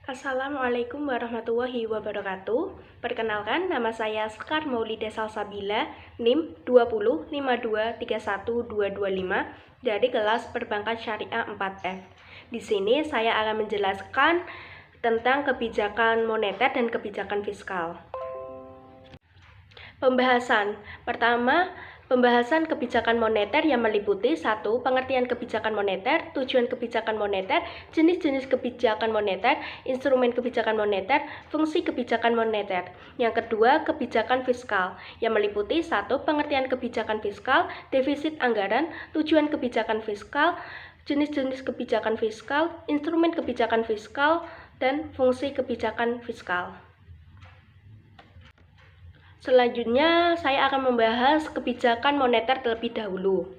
Assalamualaikum warahmatullahi wabarakatuh. Perkenalkan, nama saya Sekar Maulida Salsabila, NIM 205231225 dari kelas Perbankan Syariah 4F. Di sini saya akan menjelaskan tentang kebijakan moneter dan kebijakan fiskal. Pembahasan pertama, pembahasan kebijakan moneter yang meliputi 1. Pengertian kebijakan moneter, tujuan kebijakan moneter, jenis-jenis kebijakan moneter, instrumen kebijakan moneter, fungsi kebijakan moneter. Yang kedua, kebijakan fiskal yang meliputi 1. Pengertian kebijakan fiskal, defisit anggaran, tujuan kebijakan fiskal, jenis-jenis kebijakan fiskal, instrumen kebijakan fiskal, dan fungsi kebijakan fiskal. Selanjutnya, saya akan membahas kebijakan moneter terlebih dahulu.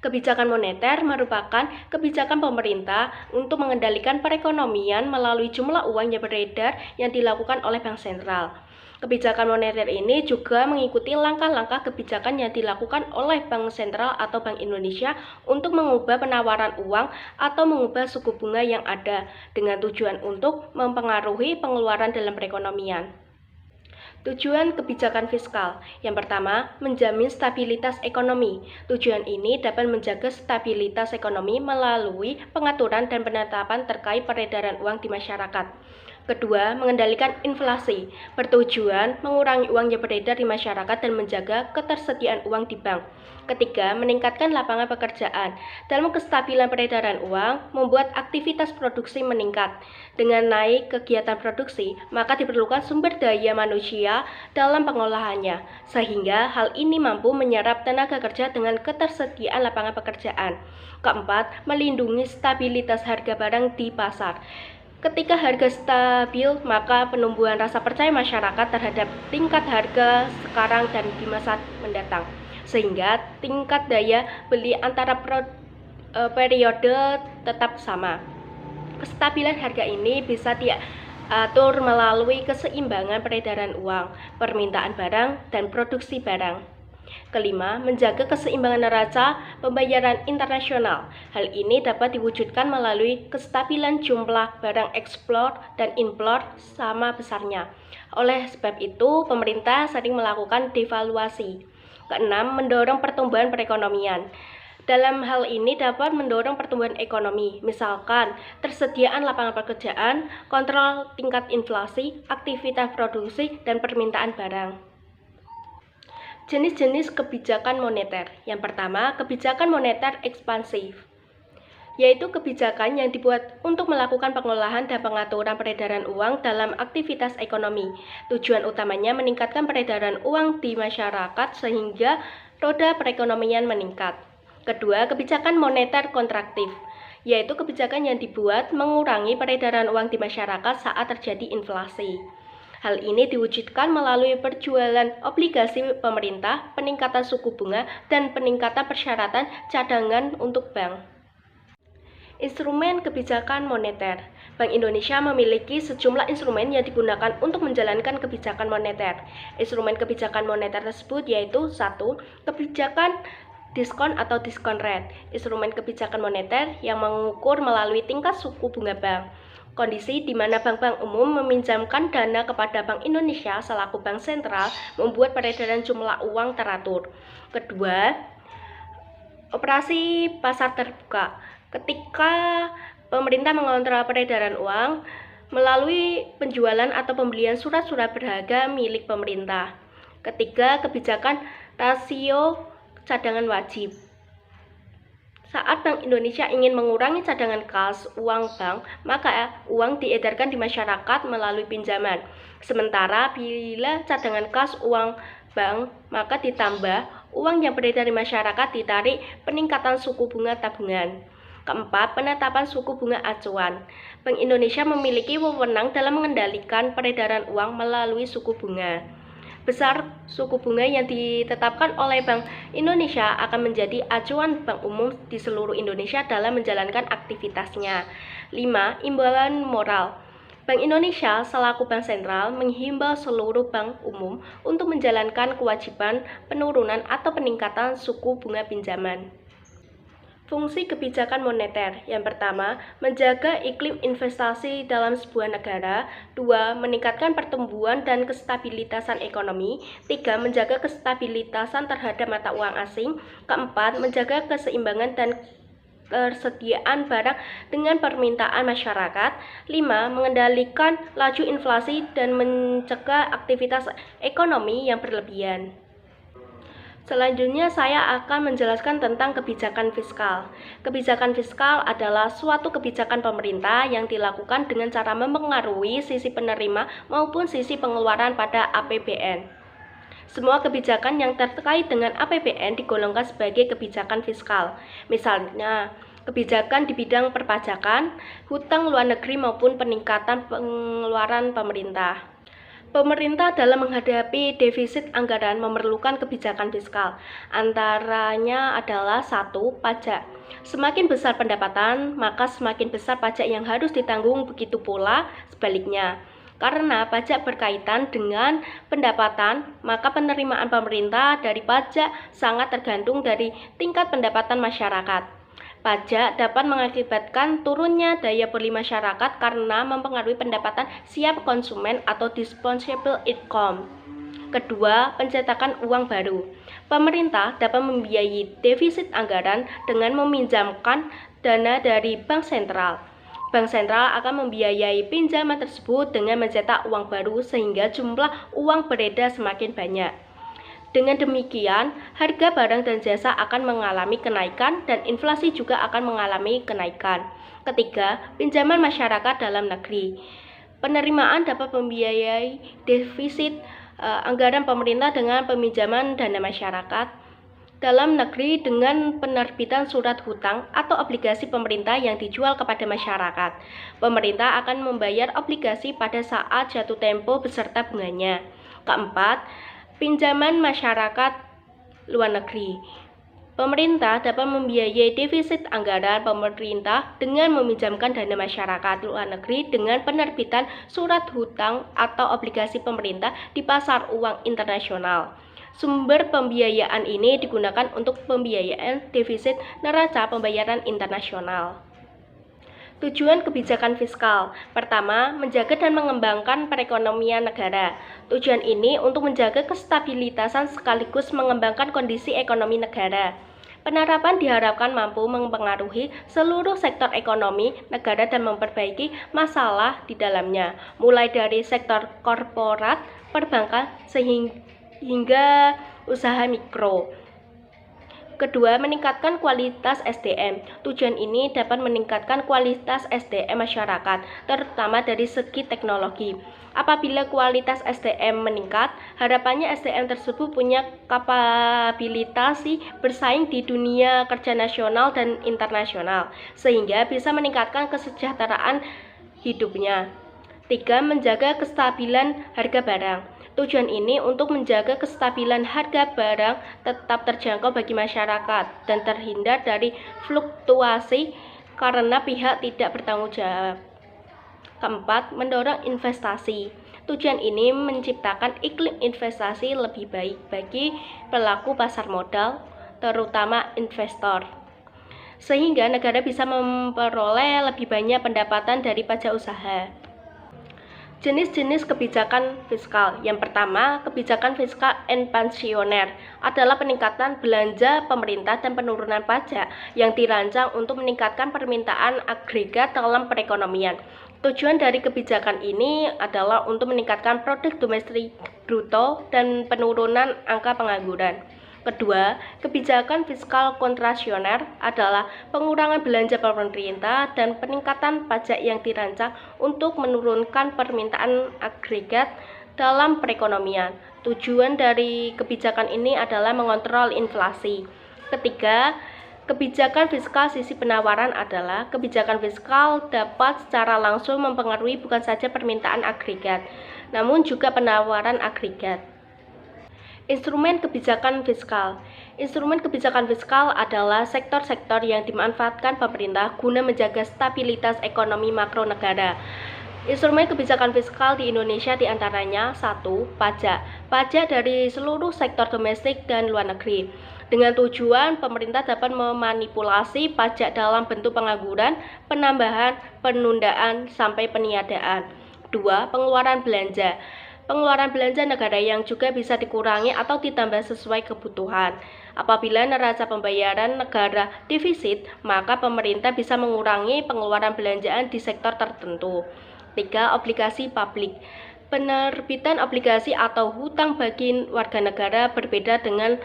Kebijakan moneter merupakan kebijakan pemerintah untuk mengendalikan perekonomian melalui jumlah uang yang beredar yang dilakukan oleh Bank Sentral. Kebijakan moneter ini juga mengikuti langkah-langkah kebijakan yang dilakukan oleh Bank Sentral atau Bank Indonesia untuk mengubah penawaran uang atau mengubah suku bunga yang ada dengan tujuan untuk mempengaruhi pengeluaran dalam perekonomian. Tujuan kebijakan fiskal. Yang pertama, menjamin stabilitas ekonomi. Tujuan ini dapat menjaga stabilitas ekonomi melalui pengaturan dan penetapan terkait peredaran uang di masyarakat. Kedua, mengendalikan inflasi. Bertujuan mengurangi uang yang beredar di masyarakat dan menjaga ketersediaan uang di bank. Ketiga, meningkatkan lapangan pekerjaan. Dalam kestabilan peredaran uang, membuat aktivitas produksi meningkat. Dengan naik kegiatan produksi, maka diperlukan sumber daya manusia dalam pengolahannya, sehingga hal ini mampu menyerap tenaga kerja dengan ketersediaan lapangan pekerjaan. Keempat, melindungi stabilitas harga barang di pasar. Ketika harga stabil, maka penumbuhan rasa percaya masyarakat terhadap tingkat harga sekarang dan di masa mendatang, sehingga tingkat daya beli antara periode tetap sama. Kestabilan harga ini bisa diatur melalui keseimbangan peredaran uang, permintaan barang, dan produksi barang. Kelima, menjaga keseimbangan neraca pembayaran internasional. Hal ini dapat diwujudkan melalui kestabilan jumlah barang ekspor dan impor sama besarnya. Oleh sebab itu, pemerintah sering melakukan devaluasi. Keenam, mendorong pertumbuhan perekonomian. Dalam hal ini dapat mendorong pertumbuhan ekonomi, misalkan tersediaan lapangan pekerjaan, kontrol tingkat inflasi, aktivitas produksi, dan permintaan barang. Jenis-jenis kebijakan moneter. Yang pertama, kebijakan moneter ekspansif, yaitu kebijakan yang dibuat untuk melakukan pengolahan dan pengaturan peredaran uang dalam aktivitas ekonomi. Tujuan utamanya meningkatkan peredaran uang di masyarakat sehingga roda perekonomian meningkat. Kedua, kebijakan moneter kontraktif, yaitu kebijakan yang dibuat mengurangi peredaran uang di masyarakat saat terjadi inflasi. Hal ini diwujudkan melalui perjualan obligasi pemerintah, peningkatan suku bunga, dan peningkatan persyaratan cadangan untuk bank. Instrumen kebijakan moneter. Bank Indonesia memiliki sejumlah instrumen yang digunakan untuk menjalankan kebijakan moneter. Instrumen kebijakan moneter tersebut yaitu 1. Kebijakan diskon atau diskon rate. Instrumen kebijakan moneter yang mengukur melalui tingkat suku bunga bank. Kondisi di mana bank-bank umum meminjamkan dana kepada Bank Indonesia selaku bank sentral membuat peredaran jumlah uang teratur. Kedua, operasi pasar terbuka. Ketika pemerintah mengontrol peredaran uang melalui penjualan atau pembelian surat-surat berharga milik pemerintah. Ketiga, kebijakan rasio cadangan wajib. Saat Bank Indonesia ingin mengurangi cadangan kas uang bank, maka uang diedarkan di masyarakat melalui pinjaman. Sementara bila cadangan kas uang bank, maka ditambah uang yang beredar di masyarakat ditarik peningkatan suku bunga tabungan. Keempat, penetapan suku bunga acuan. Bank Indonesia memiliki wewenang dalam mengendalikan peredaran uang melalui suku bunga. Besar suku bunga yang ditetapkan oleh Bank Indonesia akan menjadi acuan bank umum di seluruh Indonesia dalam menjalankan aktivitasnya. 5. Imbauan moral. Bank Indonesia selaku bank sentral menghimbau seluruh bank umum untuk menjalankan kewajiban penurunan atau peningkatan suku bunga pinjaman. Fungsi kebijakan moneter. Yang pertama, menjaga iklim investasi dalam sebuah negara. 2. Meningkatkan pertumbuhan dan kestabilitasan ekonomi. 3. Menjaga kestabilitasan terhadap mata uang asing. Keempat, menjaga keseimbangan dan persediaan barang dengan permintaan masyarakat. 5. Mengendalikan laju inflasi dan mencegah aktivitas ekonomi yang berlebihan. Selanjutnya saya akan menjelaskan tentang kebijakan fiskal. Kebijakan fiskal adalah suatu kebijakan pemerintah yang dilakukan dengan cara mempengaruhi sisi penerima maupun sisi pengeluaran pada APBN. Semua kebijakan yang terkait dengan APBN digolongkan sebagai kebijakan fiskal. Misalnya, kebijakan di bidang perpajakan, hutang luar negeri maupun peningkatan pengeluaran pemerintah. Pemerintah dalam menghadapi defisit anggaran memerlukan kebijakan fiskal. Antaranya adalah 1. Pajak. Semakin besar pendapatan, maka semakin besar pajak yang harus ditanggung, begitu pula sebaliknya. Karena pajak berkaitan dengan pendapatan, maka penerimaan pemerintah dari pajak sangat tergantung dari tingkat pendapatan masyarakat. Pajak dapat mengakibatkan turunnya daya beli masyarakat karena mempengaruhi pendapatan siap konsumen atau disposable income. Kedua, pencetakan uang baru. Pemerintah dapat membiayai defisit anggaran dengan meminjamkan dana dari bank sentral. Bank sentral akan membiayai pinjaman tersebut dengan mencetak uang baru sehingga jumlah uang beredar semakin banyak. Dengan demikian, harga barang dan jasa akan mengalami kenaikan dan inflasi juga akan mengalami kenaikan. Ketiga, pinjaman masyarakat dalam negeri. Penerimaan dapat membiayai defisit anggaran pemerintah dengan peminjaman dana masyarakat dalam negeri dengan penerbitan surat hutang atau obligasi pemerintah yang dijual kepada masyarakat. Pemerintah akan membayar obligasi pada saat jatuh tempo beserta bunganya. Keempat, pinjaman masyarakat luar negeri. Pemerintah dapat membiayai defisit anggaran pemerintah dengan meminjamkan dana masyarakat luar negeri dengan penerbitan surat hutang atau obligasi pemerintah di pasar uang internasional. Sumber pembiayaan ini digunakan untuk pembiayaan defisit neraca pembayaran internasional. Tujuan kebijakan fiskal. Pertama, menjaga dan mengembangkan perekonomian negara. Tujuan ini untuk menjaga kestabilitasan sekaligus mengembangkan kondisi ekonomi negara. Penerapan diharapkan mampu mempengaruhi seluruh sektor ekonomi negara dan memperbaiki masalah di dalamnya, mulai dari sektor korporat, perbankan, hingga usaha mikro. Kedua, meningkatkan kualitas SDM. Tujuan ini dapat meningkatkan kualitas SDM masyarakat, terutama dari segi teknologi. Apabila kualitas SDM meningkat, harapannya SDM tersebut punya kapabilitas bersaing di dunia kerja nasional dan internasional, sehingga bisa meningkatkan kesejahteraan hidupnya. 3. Menjaga kestabilan harga barang. Tujuan ini untuk menjaga kestabilan harga barang tetap terjangkau bagi masyarakat dan terhindar dari fluktuasi karena pihak tidak bertanggung jawab. Keempat, mendorong investasi. Tujuan ini menciptakan iklim investasi lebih baik bagi pelaku pasar modal, terutama investor, sehingga negara bisa memperoleh lebih banyak pendapatan dari pajak usaha. Jenis-jenis kebijakan fiskal. Yang pertama, kebijakan fiskal ekspansioner adalah peningkatan belanja pemerintah dan penurunan pajak yang dirancang untuk meningkatkan permintaan agregat dalam perekonomian. Tujuan dari kebijakan ini adalah untuk meningkatkan produk domestik bruto dan penurunan angka pengangguran. Kedua, kebijakan fiskal kontrasioner adalah pengurangan belanja pemerintah dan peningkatan pajak yang dirancang untuk menurunkan permintaan agregat dalam perekonomian. Tujuan dari kebijakan ini adalah mengontrol inflasi. Ketiga, kebijakan fiskal sisi penawaran adalah kebijakan fiskal dapat secara langsung mempengaruhi bukan saja permintaan agregat, namun juga penawaran agregat. Instrumen kebijakan fiskal. Instrumen kebijakan fiskal adalah sektor-sektor yang dimanfaatkan pemerintah guna menjaga stabilitas ekonomi makro negara. Instrumen kebijakan fiskal di Indonesia diantaranya 1. Pajak. Pajak dari seluruh sektor domestik dan luar negeri. Dengan tujuan pemerintah dapat memanipulasi pajak dalam bentuk pengangguran, penambahan, penundaan, sampai peniadaan. 2. Pengeluaran belanja. Pengeluaran belanja negara yang juga bisa dikurangi atau ditambah sesuai kebutuhan. Apabila neraca pembayaran negara defisit, maka pemerintah bisa mengurangi pengeluaran belanjaan di sektor tertentu. 3. Obligasi publik. Penerbitan obligasi atau hutang bagi warga negara berbeda dengan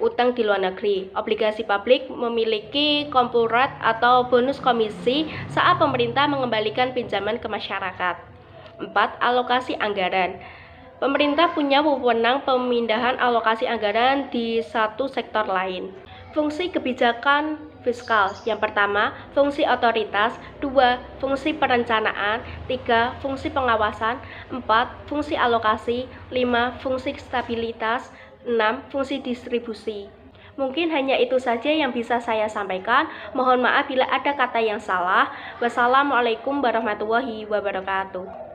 utang di luar negeri. Obligasi publik memiliki kompurat atau bonus komisi saat pemerintah mengembalikan pinjaman ke masyarakat. 4. Alokasi anggaran. Pemerintah punya wewenang pemindahan alokasi anggaran di satu sektor lain. Fungsi kebijakan fiskal. Yang pertama, fungsi otoritas. 2. Fungsi perencanaan. 3. Fungsi pengawasan. 4. Fungsi alokasi. 5. Fungsi stabilitas. 6. Fungsi distribusi. Mungkin hanya itu saja yang bisa saya sampaikan. Mohon maaf bila ada kata yang salah. Wassalamualaikum warahmatullahi wabarakatuh.